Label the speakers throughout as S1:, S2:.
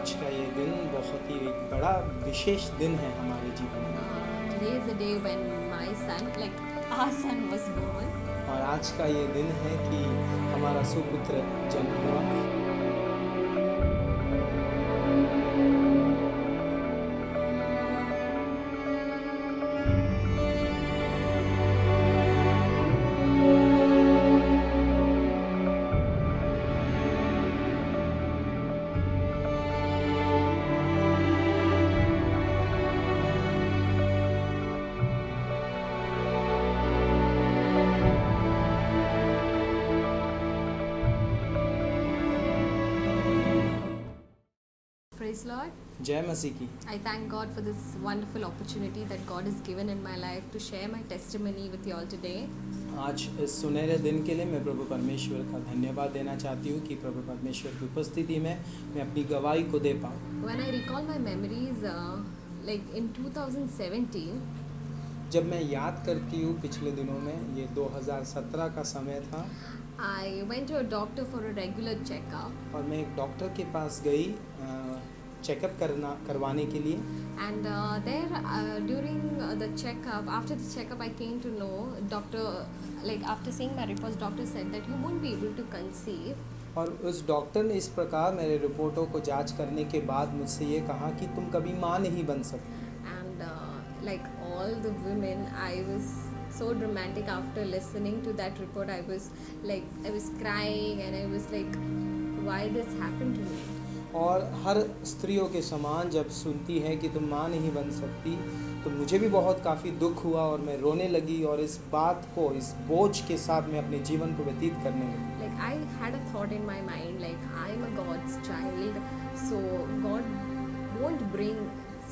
S1: आज का ये दिन बहुत ही एक बड़ा विशेष दिन है हमारे जीवन में।
S2: Today is the day when my son, like our son, was born.
S1: और आज का ये दिन है कि हमारा सुपुत्र जन्म हुआ।
S2: Praise Lord.
S1: जय मसीह की।
S2: I thank God for this wonderful opportunity that God has given in my life to share my testimony with you all today.
S1: आज इस सुनहरे दिन के लिए मैं प्रभु परमेश्वर का धन्यवाद देना चाहती हूँ कि प्रभु परमेश्वर की उपस्थिति में मैं अपनी गवाही को दे पाऊँ।
S2: When I recall my memories, like in 2017,
S1: जब मैं याद करती हूँ पिछले दिनों में, ये 2017 का समय था
S2: I went to a doctor for a regular checkup.
S1: और मैं एक डॉक्टर के पास गई चेकअप करवाने के लिए।
S2: And during the checkup, after the checkup, I came to know doctor, like after seeing my reports, doctor said that you won't be able to conceive.
S1: और उस डॉक्टर ने इस प्रकार मेरे रिपोर्टों को जांच करने के बाद मुझसे ये कहा कि तुम कभी माँ नहीं बन सकती।
S2: And like all the women, I was so dramatic after listening to that report. I was crying and I was like, why this happened to me?
S1: और हर स्त्रियों के समान जब सुनती है कि तुम माँ नहीं बन सकती, तो मुझे भी बहुत काफ़ी दुख हुआ और मैं रोने लगी और इस बात को, इस बोझ के साथ मैं अपने जीवन को व्यतीत करने लगी।
S2: Like I had a thought in my mind, like I'm a God's child, so God won't bring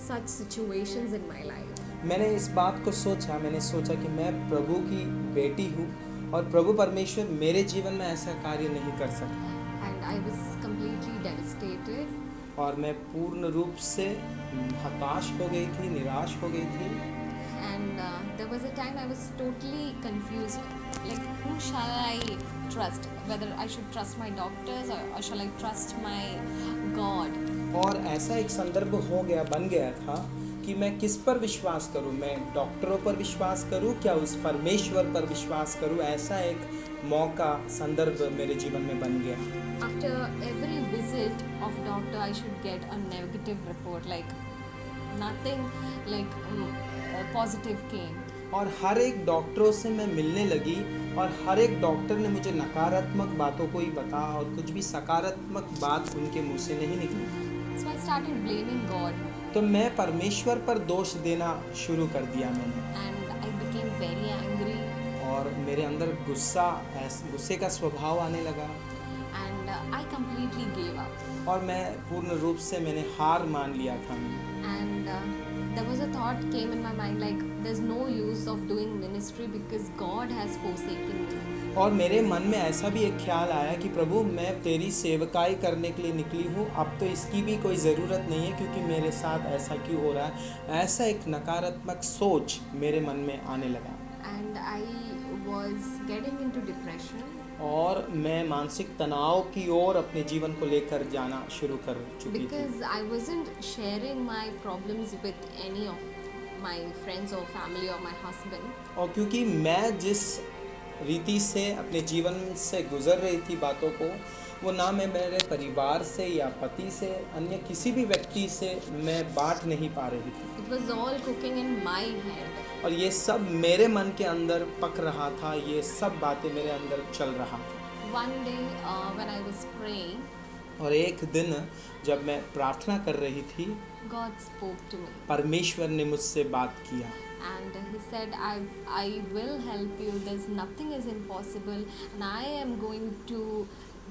S2: such situations in my life.
S1: मैंने इस बात को सोचा, मैंने सोचा कि मैं प्रभु की बेटी हूँ और प्रभु परमेश्वर मेरे जीवन में ऐसा कार्य नहीं कर सकता।
S2: And I was completely devastated.
S1: और मैं पूर्ण रूप से हताश हो गई थी, निराश हो गई थी।
S2: And there was a time I was totally confused. Like, who shall I trust? Whether I should trust my doctors or shall I trust my God?
S1: और ऐसा एक संदर्भ बन गया था कि मैं किस पर विश्वास करूं, मैं डॉक्टरों पर विश्वास करूं, क्या उस परमेश्वर पर विश्वास करूं। ऐसा एक मौका, संदर्भ मेरे जीवन में बन गया।
S2: After every visit of doctor, I should get a negative report, like nothing like positive came.
S1: और हर एक डॉक्टरों से मैं मिलने लगी और हर एक डॉक्टर ने मुझे नकारात्मक बातों को ही बताया और कुछ भी सकारात्मक बात उनके मुंह से नहीं निकली।
S2: So I started blaming God.
S1: तो मैं परमेश्वर पर दोष देना शुरू कर दिया मैंने।
S2: And I became very angry.
S1: और मेरे अंदर गुस्से का स्वभाव आने लगा।
S2: And I completely gave up.
S1: और मैं पूर्ण रूप से मैंने हार मान लिया था।
S2: And there was a thought came in my mind, like there's no use of doing ministry because God has forsaken me.
S1: और मेरे मन में ऐसा भी एक ख्याल आया कि प्रभु, मैं तेरी सेवकाई करने के लिए निकली हूँ, अब तो इसकी भी कोई ज़रूरत नहीं है क्योंकि मेरे साथ ऐसा क्यों हो रहा है। ऐसा एक नकारात्मक सोच मेरे मन में आने लगा।
S2: And I was getting into depression.
S1: और मैं मानसिक तनाव की ओर अपने जीवन को लेकर जाना शुरू कर चुकी थी।
S2: Because I wasn't sharing my problems with any of my friends or family or my husband.
S1: और क्योंकि मैं जिस रीति से अपने जीवन से गुजर रही थी बातों को, वो ना मैं मेरे परिवार से या पति से, अन्य किसी भी व्यक्ति से मैं बांट नहीं पा रही थी।
S2: It was all cooking in my head.
S1: और ये सब मेरे मन के अंदर पक रहा था, ये सब बातें मेरे अंदर चल रहा था।
S2: One day when I was praying,
S1: और एक दिन जब मैं प्रार्थना कर रही थी,
S2: God spoke to me.
S1: परमेश्वर ने मुझसे बात किया।
S2: And he said, I will help you. There's nothing is impossible, and I am going to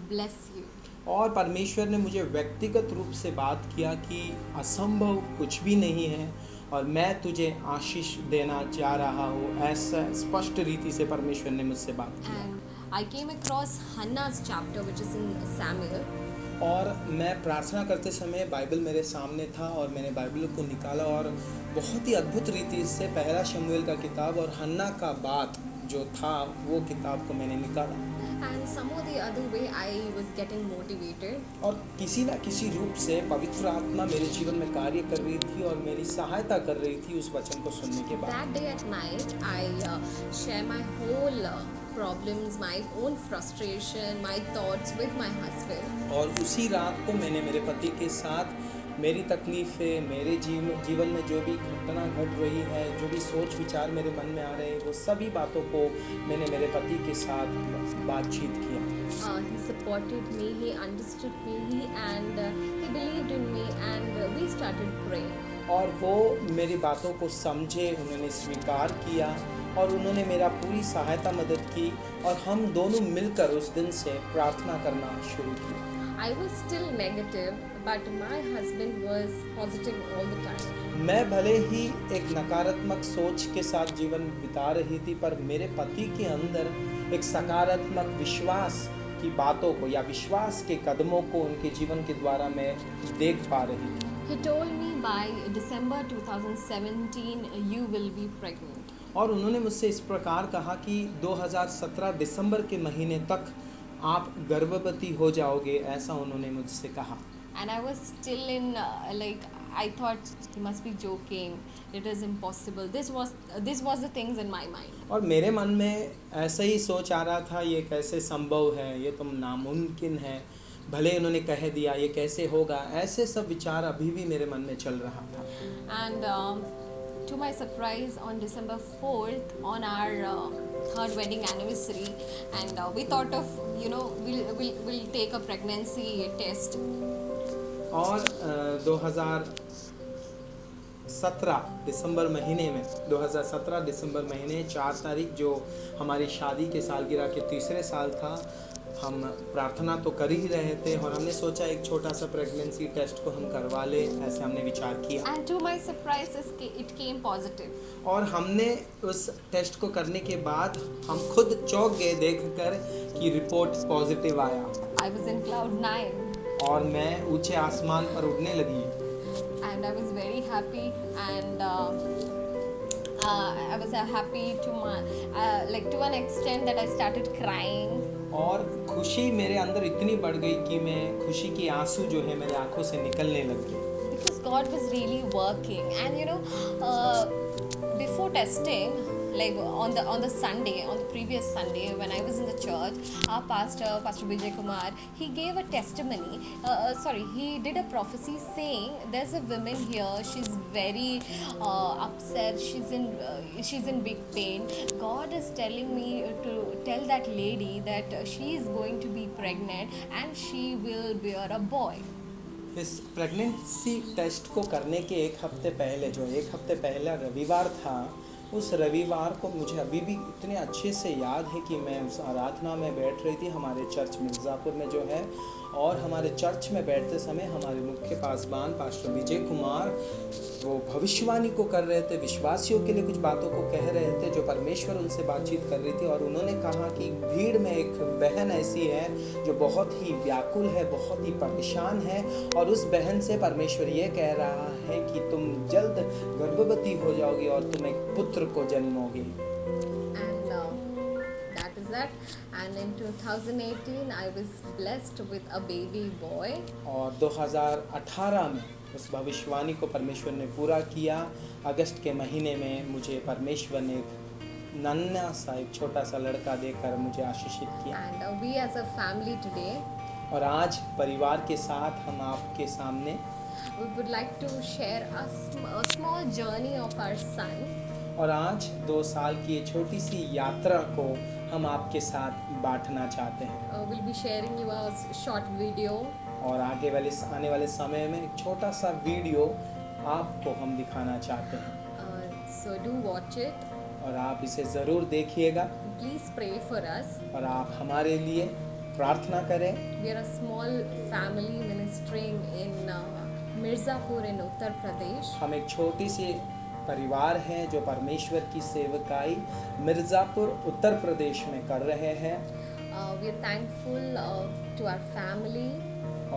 S2: bless you.
S1: और परमेश्वर ने मुझे व्यक्तिगत रूप से बात किया कि असंभव कुछ भी नहीं है और मैं तुझे आशीष देना चाह रहा हूँ। ऐसा स्पष्ट रीति से परमेश्वर ने मुझसे बात किया।
S2: And I came across Hannah's chapter, which is in Samuel.
S1: और मैं प्रार्थना करते समय बाइबल मेरे सामने था और मैंने बाइबल को निकाला और बहुत ही अद्भुत रीति से पहला शमूएल का किताब और हन्ना का बात जो था वो किताब को मैंने निकाला।
S2: And some or the other way, I was getting motivated.
S1: और किसी ना किसी रूप से पवित्र आत्मा मेरे जीवन में कार्य कर रही थी और मेरी सहायता कर रही थी उस वचन को सुनने के बाद।
S2: That day at night, I share my whole problems, my own frustration, my thoughts with my husband.
S1: और उसी रात को मैंने मेरे पति के साथ मेरी तकलीफ़ें, मेरे जीवन में जो भी घटना घट रही है, जो भी सोच विचार मेरे मन में आ रहे हैं, वो सभी बातों को मैंने मेरे पति के साथ बातचीत किया।
S2: He supported me, he understood me, and he believed in me, and we started praying.
S1: और वो मेरी बातों को समझे, उन्होंने स्वीकार किया और उन्होंने मेरा पूरी सहायता मदद की और हम दोनों मिलकर उस दिन से प्रार्थना करना शुरू किया।
S2: I was still negative, but my husband was positive all the time.
S1: मैं भले ही एक नकारात्मक सोच के साथ जीवन बिता रही थी, पर मेरे पति के अंदर एक सकारात्मक विश्वास की बातों को या विश्वास के कदमों को उनके जीवन के द्वारा मैं देख पा रही थी।
S2: He told me by December 2017 you will be pregnant.
S1: और उन्होंने मुझसे इस प्रकार कहा कि 2017 दिसंबर के महीने तक आप गर्भवती हो जाओगे, ऐसा उन्होंने मुझसे कहा।
S2: And I was still in like I thought he must be joking. It is impossible. This was the things in my mind.
S1: और मेरे मन में ऐसा ही सोच आ रहा था, ये कैसे संभव है, ये तो नामुमकिन है, भले उन्होंने कह दिया, ये कैसे होगा, ऐसे सब विचार अभी भी मेरे मन में चल रहा था।
S2: And to my surprise, on December 4th, on our third wedding anniversary, and we thought of we'll take a pregnancy test.
S1: और 2017 दिसंबर महीने 4 तारीख जो हमारी शादी के सालगिरह के तीसरे साल था, हम प्रार्थना तो कर ही रहे थे और हमने सोचा एक छोटा सा प्रेगनेंसी टेस्ट को हम करवा ले, ऐसे हमने विचार किया।
S2: And to my surprise, it came positive.
S1: और हमने उस टेस्ट को करने के बाद हम खुद चौंक गए देखकर कि रिपोर्ट पॉजिटिव आया।
S2: I was in cloud 9.
S1: और मैं ऊंचे आसमान पर उड़ने लगी।
S2: And I was very happy, and I was happy to an extent that I started crying.
S1: और खुशी मेरे अंदर इतनी बढ़ गई कि मैं खुशी की आंसू जो है मेरे आंखों से निकलने लग गए।
S2: Because God was really working, and before testing, like on the Sunday, on the previous Sunday when I was in the church, our pastor Vijay Kumar, he gave a testimony. He did a prophecy saying there's a woman here, she's very upset, she's in big pain. God is telling me to tell that lady that she is going to be pregnant and she will bear a boy.
S1: इस pregnancy test को करने के एक हफ्ते पहले रविवार था, उस रविवार को मुझे अभी भी इतने अच्छे से याद है कि मैं उस आराधना में बैठ रही थी हमारे चर्च मिर्ज़ापुर में जो है, और हमारे चर्च में बैठते समय हमारे मुख्य पासवान पास्टर विजय कुमार वो भविष्यवाणी को कर रहे थे, विश्वासियों के लिए कुछ बातों को कह रहे थे जो परमेश्वर उनसे बातचीत कर रही थी। और उन्होंने कहा कि भीड़ में एक बहन ऐसी है जो बहुत ही व्याकुल है, बहुत ही परेशान है, और उस बहन से परमेश्वर ये कह रहा है कि तुम जल्द गर्भवती हो जाओगी और तुम एक पुत्र को जन्मोगे।
S2: That, and in 2018 I was blessed with a baby boy.
S1: और 2018 में उस भविष्यवाणी को परमेश्वर ने पूरा किया। अगस्त के महीने में मुझे परमेश्वर ने नन्हा सा एक छोटा सा लड़का देकर मुझे आशीषित किया।
S2: And we as a family today,
S1: और आज परिवार के साथ हम आपके सामने
S2: we would like to share a small journey of our son.
S1: और आज 2 साल की ये छोटी सी यात्रा को हम आपके साथ बांटना चाहते हैं।
S2: We'll be sharing you a short video.
S1: और आने वाले समय में एक छोटा सा वीडियो आपको हम दिखाना चाहते हैं।
S2: So do watch it.
S1: और आप इसे ज़रूर देखिएगा।
S2: Please pray for us.
S1: और आप हमारे लिए प्रार्थना करें।
S2: We are a small family ministering in Mirzapur in Uttar Pradesh.
S1: हम एक छोटी सी परिवार हैं जो परमेश्वर की सेवकाई मिर्ज़ापुर उत्तर प्रदेश में कर रहे हैं।
S2: We are thankful to our family.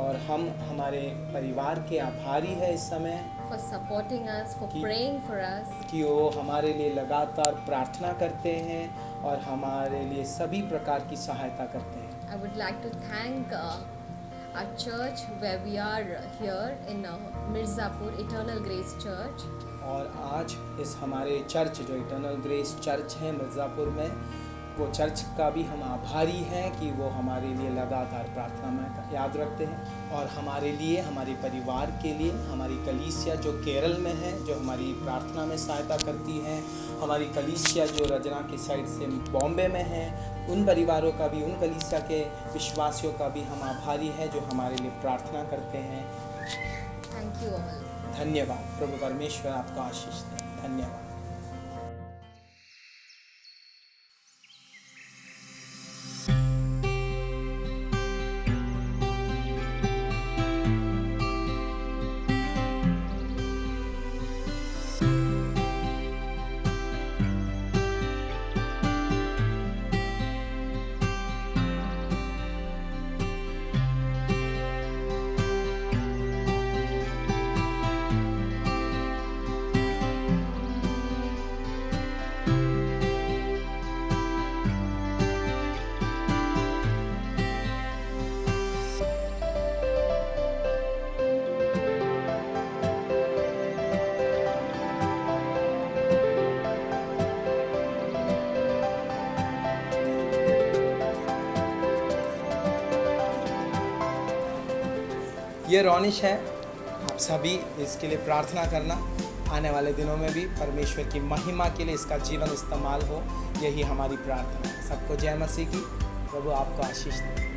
S1: और हम हमारे परिवार के आभारी हैं इस समय
S2: For supporting us, for praying for us.
S1: कि वो हमारे लिए लगातार प्रार्थना करते हैं और हमारे लिए सभी प्रकार की सहायता करते हैं।
S2: I would like to thank our church where we are here in Mirzapur Eternal Grace Church.
S1: और आज इस हमारे चर्च जो इटर्नल ग्रेस चर्च है मिर्ज़ापुर में, वो चर्च का भी हम आभारी हैं कि वो हमारे लिए लगातार प्रार्थना में याद रखते हैं। और हमारे लिए, हमारे परिवार के लिए, हमारी कलीसिया जो केरल में है, जो हमारी प्रार्थना में सहायता करती है, हमारी कलीसिया जो रजना की साइड से बॉम्बे में है, उन परिवारों का भी, उन कलीसिया के विश्वासियों का भी हम आभारी हैं जो हमारे लिए प्रार्थना करते हैं।
S2: Thank you all.
S1: धन्यवाद। प्रभु परमेश्वर आपको आशीष दे। धन्यवाद। ये रौनिश है, आप सभी इसके लिए प्रार्थना करना। आने वाले दिनों में भी परमेश्वर की महिमा के लिए इसका जीवन इस्तेमाल हो, यही हमारी प्रार्थना है। सबको जय मसीह की। प्रभु आपको आशीष दे।